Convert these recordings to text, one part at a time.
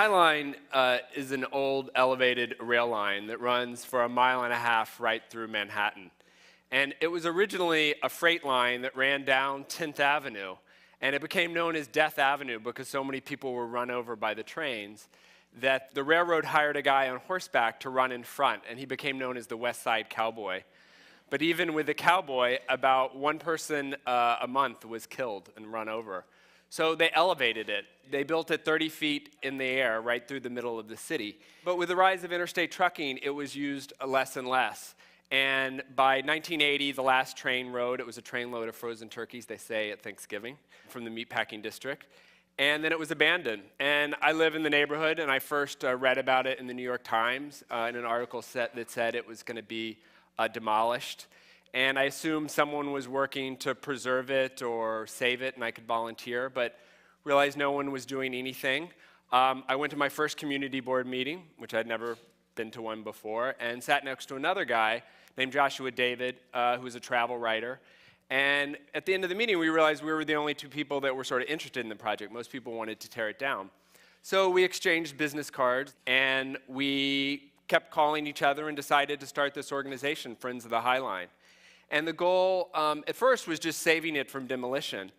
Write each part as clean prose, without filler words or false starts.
High Line is an old elevated rail line that runs for 1.5 miles right through Manhattan. And it was originally a freight line that ran down 10th Avenue, and it became known as Death Avenue because so many people were run over by the trains that the railroad hired a guy on horseback to run in front, and he became known as the West Side Cowboy. But even with the cowboy, about one person a month was killed and run over. So they elevated it. They built it 30 feet in the air right through the middle of the city. But with the rise of interstate trucking, it was used less and less. And by 1980, the last train rode. It was a trainload of frozen turkeys, they say, at Thanksgiving from the meatpacking district. And then it was abandoned. And I live in the neighborhood, and I first read about it in the New York Times in an article that said it was going to be demolished. And I assumed someone was working to preserve it or save it, and I could volunteer, but realized no one was doing anything. I went to my first community board meeting, which I'd never been to one before, and sat next to another guy named Joshua David, who was a travel writer. And at the end of the meeting, we realized we were the only two people that were sort of interested in the project. Most people wanted to tear it down. So we exchanged business cards, and we kept calling each other and decided to start this organization, Friends of the High Line. And the goal at first was just saving it from demolition.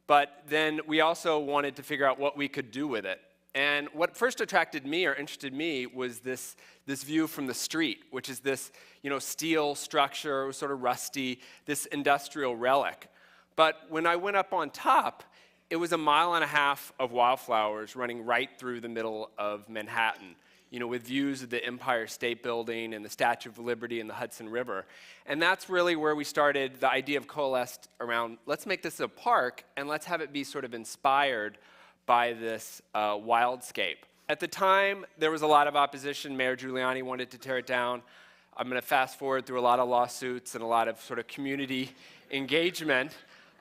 But then we also wanted to figure out what we could do with it. And what first attracted me or interested me was this view from the street, which is this steel structure, sort of rusty, this industrial relic. But when I went up on top, it was 1.5 miles of wildflowers running right through the middle of Manhattan, with views of the Empire State Building and the Statue of Liberty and the Hudson River. And that's really where we started the idea of coalesced around, let's make this a park and let's have it be sort of inspired by this wildscape. At the time, there was a lot of opposition. Mayor Giuliani wanted to tear it down. I'm going to fast forward through a lot of lawsuits and a lot of sort of community engagement.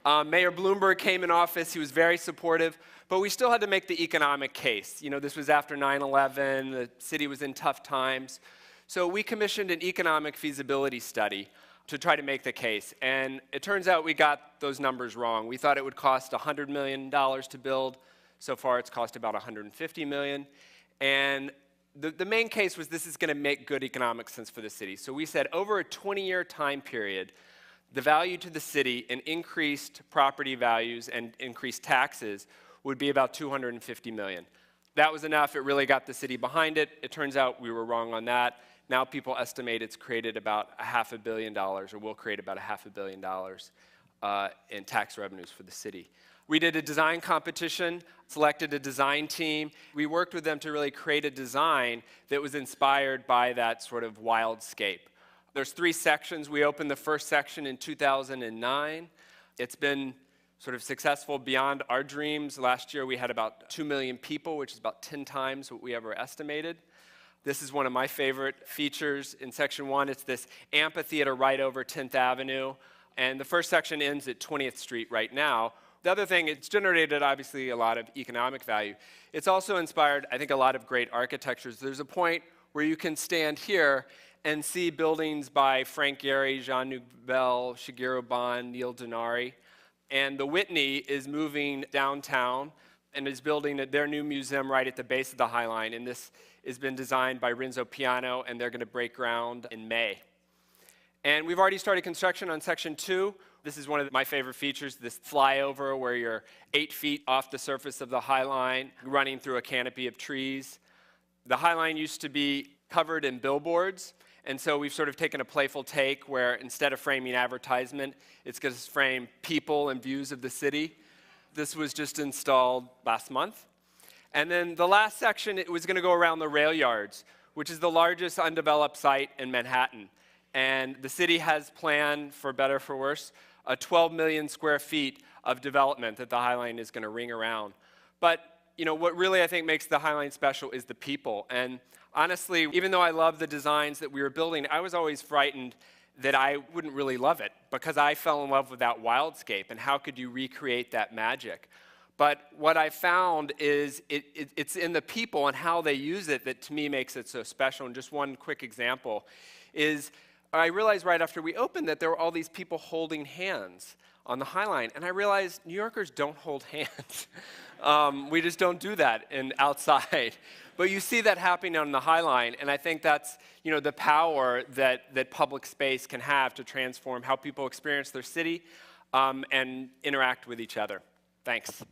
Mayor Bloomberg came in office. He was very supportive, but we still had to make the economic case. This was after 9/11. The city was in tough times. So we commissioned an economic feasibility study to try to make the case. And it turns out we got those numbers wrong. We thought it would cost $100 million to build. So far, it's cost about $150 million. And the main case was this is going to make good economic sense for the city. So we said over a 20-year time period, the value to the city in increased property values and increased taxes would be about $250 million. That was enough. It really got the city behind it. It turns out we were wrong on that. Now people estimate it's created about $500 million, or will create about $500 million in tax revenues for the city. We did a design competition, selected a design team. We worked with them to really create a design that was inspired by that sort of wildscape. There's 3 sections. We opened the first section in 2009. It's been sort of successful beyond our dreams. Last year we had about 2 million people, which is about 10 times what we ever estimated. This is one of my favorite features in section 1. It's this amphitheater right over 10th Avenue. And the first section ends at 20th Street right now. The other thing, it's generated obviously a lot of economic value. It's also inspired, I think, a lot of great architectures. There's a point where you can stand here and see buildings by Frank Gehry, Jean Nouvel, Shigeru Ban, Neil Denari. And the Whitney is moving downtown and is building their new museum right at the base of the High Line. And this has been designed by Renzo Piano, and they're going to break ground in May. And we've already started construction on Section 2. This is one of my favorite features, this flyover where you're 8 feet off the surface of the High Line, running through a canopy of trees. The High Line used to be covered in billboards, and so we've sort of taken a playful take where instead of framing advertisement, it's going to frame people and views of the city. This was just installed last month. And then the last section, it was going to go around the rail yards, which is the largest undeveloped site in Manhattan. And the city has planned, for better or for worse, a 12 million square feet of development that the High Line is going to ring around. But what really I think makes the High Line special is the people. And honestly, even though I love the designs that we were building, I was always frightened that I wouldn't really love it because I fell in love with that wildscape and how could you recreate that magic. But what I found is it's in the people and how they use it that to me makes it so special. And just one quick example is I realized right after we opened that there were all these people holding hands on the High Line, and I realized New Yorkers don't hold hands. We just don't do that outside. But you see that happening on the High Line, and I think that's the power that public space can have to transform how people experience their city and interact with each other. Thanks.